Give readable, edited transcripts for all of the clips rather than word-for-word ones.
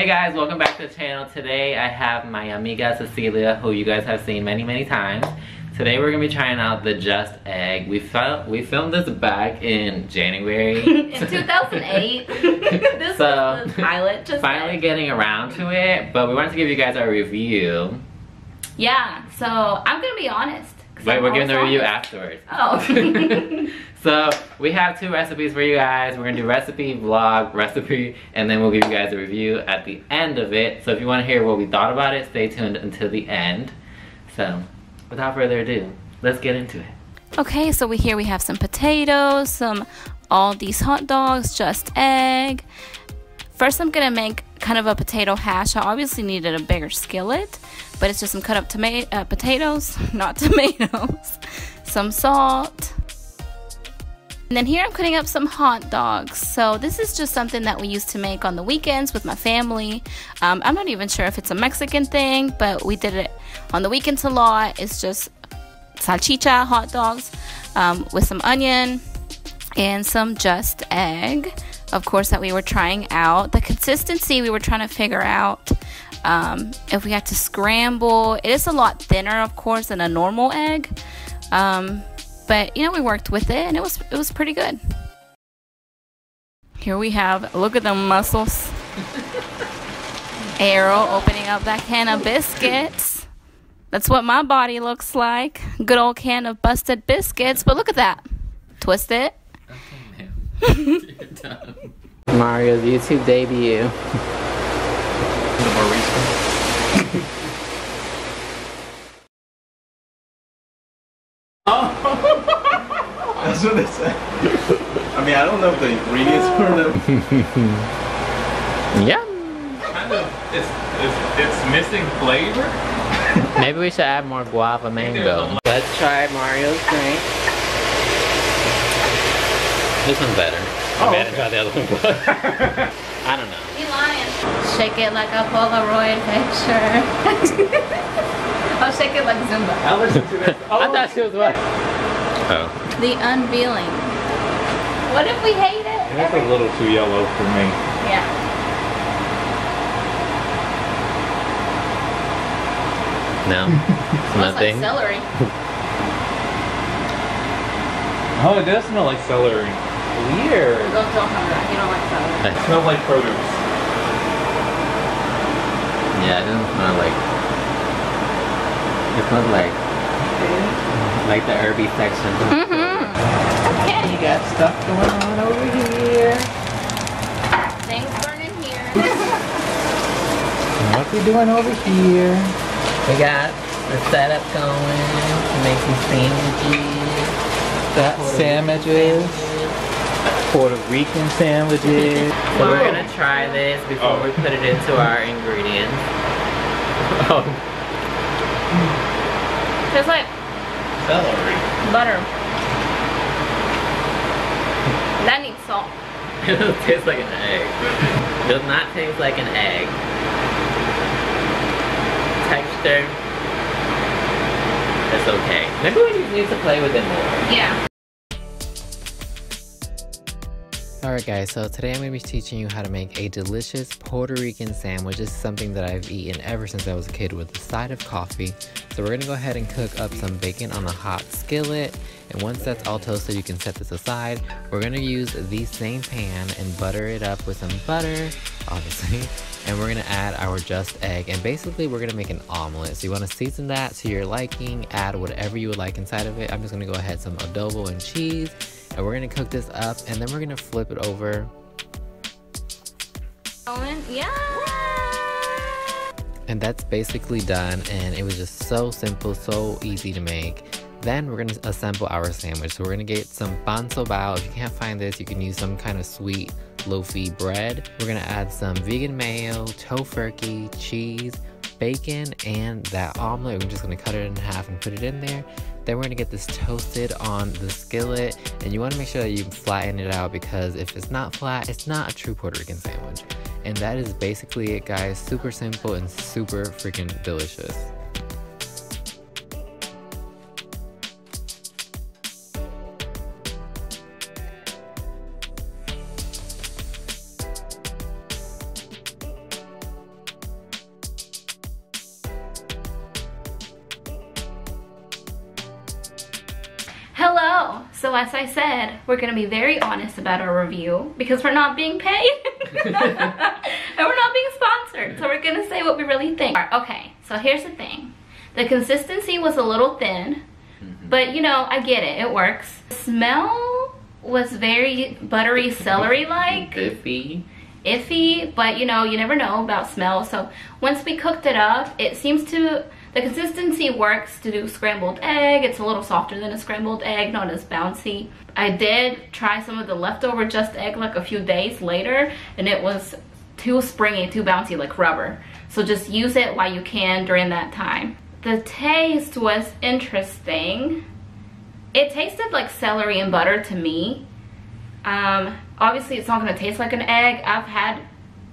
Hey guys, welcome back to the channel. Today I have my amiga Cecilia, who you guys have seen many times. Today we're gonna be trying out the Just Egg. We filmed this back in January. In 2008. This was the pilot. Just finally getting around to it, but we wanted to give you guys our review. Yeah, so I'm gonna be honest. Wait, we're giving the review afterwards. Oh. So we have two recipes for you guys. We're gonna do recipe, vlog, recipe, and then we'll give you guys a review at the end of it. So if you wanna hear what we thought about it, stay tuned until the end. So without further ado, let's get into it. Okay, so we have some potatoes, all these hot dogs, Just Egg. First I'm gonna make kind of a potato hash. I obviously needed a bigger skillet, but it's just some cut up potatoes, not tomatoes, some salt. And then here I'm cutting up some hot dogs. So this is just something that we used to make on the weekends with my family. I'm not even sure if it's a Mexican thing, but we did it on the weekends a lot. It's just salchicha hot dogs with some onion and some Just Egg, of course, that we were trying out. The consistency we were trying to figure out if we had to scramble. It is a lot thinner, of course, than a normal egg. But you know, we worked with it and it was pretty good. Here we have, look at the muscles. Arrow opening up that can of biscuits. That's what my body looks like. Good old can of busted biscuits. But look at that. Twist it. Okay, ma'am. You're done. Mario's YouTube debut. That's what they said. I mean, I don't know if the ingredients were them. Yeah. Kind of, it's missing flavor. Maybe we should add more guava mango. Let's try Mario's drink. This one's better. Oh, I better okay. try the other one. I don't know. You lying. Shake it like a Polaroid picture. I'll shake it like Zumba. I listened to that. I thought she was what? Oh. The unveiling. What if we hate it? That's a little too yellow for me. Yeah. No. Smells Nothing. like celery. Oh, it does smell like celery. Weird. Don't tell him that. You don't like celery. It smells like produce. Yeah, it doesn't smell like. It smells like the herby section. Okay. You got stuff going on over here. Things burning here. What we doing over here? We got the setup going to make some sandwiches. Got sandwiches. Puerto Rican sandwiches. So we're gonna try this before we put it into our ingredients. Oh. Tastes like Celery. butter. That needs salt. It doesn't taste like an egg. It does not taste like an egg. Texture, it's okay. Maybe we just need to play with it more. Yeah. Alright guys, so today I'm going to be teaching you how to make a delicious Puerto Rican sandwich. This is something that I've eaten ever since I was a kid with a side of coffee. So we're going to go ahead and cook up some bacon on a hot skillet. And once that's all toasted, you can set this aside. We're going to use the same pan and butter it up with some butter, obviously. And we're going to add our Just Egg. And basically we're going to make an omelet. So you want to season that to your liking, add whatever you would like inside of it. I'm just going to go ahead some adobo and cheese. And we're gonna cook this up and then we're gonna flip it over. Yeah. And that's basically done, and it was just so simple, so easy to make. Then we're gonna assemble our sandwich. So we're gonna get some pan sobao. If you can't find this, you can use some kind of sweet loafy bread. We're gonna add some vegan mayo, tofurkey, cheese, bacon, and that omelet. We're just gonna cut it in half and put it in there. Then we're gonna get this toasted on the skillet, and you wanna make sure that you flatten it out, because if it's not flat, it's not a true Puerto Rican sandwich. And that is basically it, guys. Super simple and super freaking delicious. Oh, so as I said, we're gonna be very honest about our review because we're not being paid and we're not being sponsored. So we're gonna say what we really think. Okay, so here's the thing. The consistency was a little thin, but you know, I get it, it works. The smell was very buttery celery-like. Iffy, but you know, you never know about smell. So once we cooked it up, it seems to, the consistency works to do scrambled egg. It's a little softer than a scrambled egg, not as bouncy. I did try some of the leftover just egg like a few days later, and it was too springy, too bouncy, like rubber. So just use it while you can during that time. The taste was interesting. It tasted like celery and butter to me. Obviously it's not gonna taste like an egg. I've had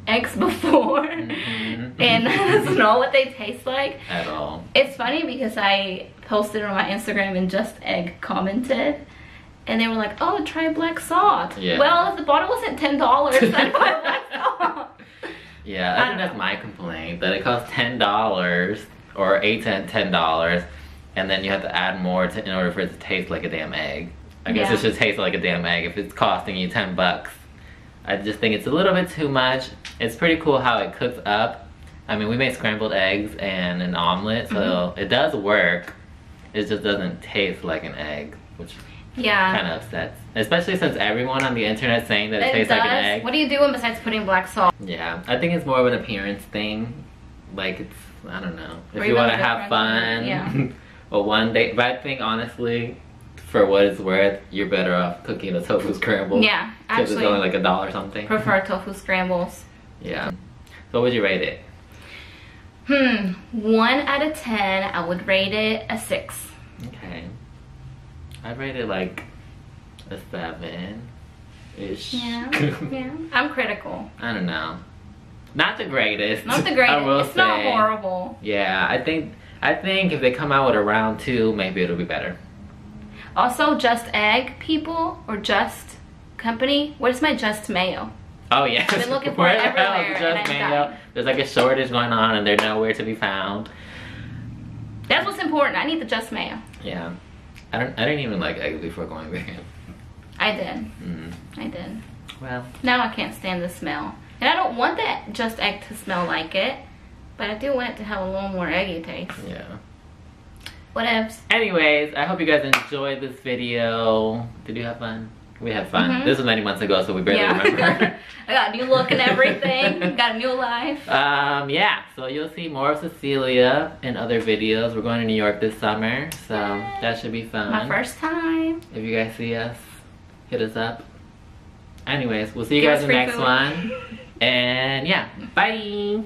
eggs before and that's not what they taste like at all. It's funny because I posted on my Instagram and Just Egg commented and they were like, oh, try black salt. Yeah. Well, if the bottle wasn't $10, I'd buy black salt. Yeah, I think that's my complaint, that it costs $10 or $8 to $10 and then you have to add more in order for it to taste like a damn egg. I guess it should taste like a damn egg if it's costing you 10 bucks. I just think it's a little bit too much. It's pretty cool how it cooks up. I mean, we made scrambled eggs and an omelet, so it does work. It just doesn't taste like an egg, which kind of upsets. Especially since everyone on the internet saying that it tastes like an egg. What are you doing besides putting black salt? Yeah, I think it's more of an appearance thing. Like, it's, I don't know. If you want to have fun, well, one day, but I think honestly, for what it's worth, you're better off cooking a tofu scramble. Yeah, actually. Because it's only like $1 or something. Prefer tofu scrambles. Yeah. So what would you rate it? 1 out of 10, I would rate it a 6. Okay. I'd rate it like a 7-ish. Yeah, yeah. I'm critical. I don't know. Not the greatest. Not the greatest. I will it's say. Not horrible. Yeah, I think if they come out with a round 2, maybe it'll be better. Also, Just Egg people or Just Company, where's my Just Mayo? Oh yeah, I've been looking for it everywhere. Just Mayo. There's like a shortage going on and they're nowhere to be found. That's what's important. I need the Just Mayo. Yeah, I didn't even like eggs before going vegan. I did. I did. Well, now I can't stand the smell, and I don't want that Just Egg to smell like it, but I do want it to have a little more eggy taste. Yeah. Whatevs. Anyways, I hope you guys enjoyed this video. Did you have fun? We had fun. This was many months ago, so we barely remember. I got a new look and everything. Got a new life. Yeah, so you'll see more of Cecilia in other videos. We're going to New York this summer, so that should be fun. My first time. If you guys see us, hit us up. Anyways, we'll see you guys in the next one. And yeah, bye.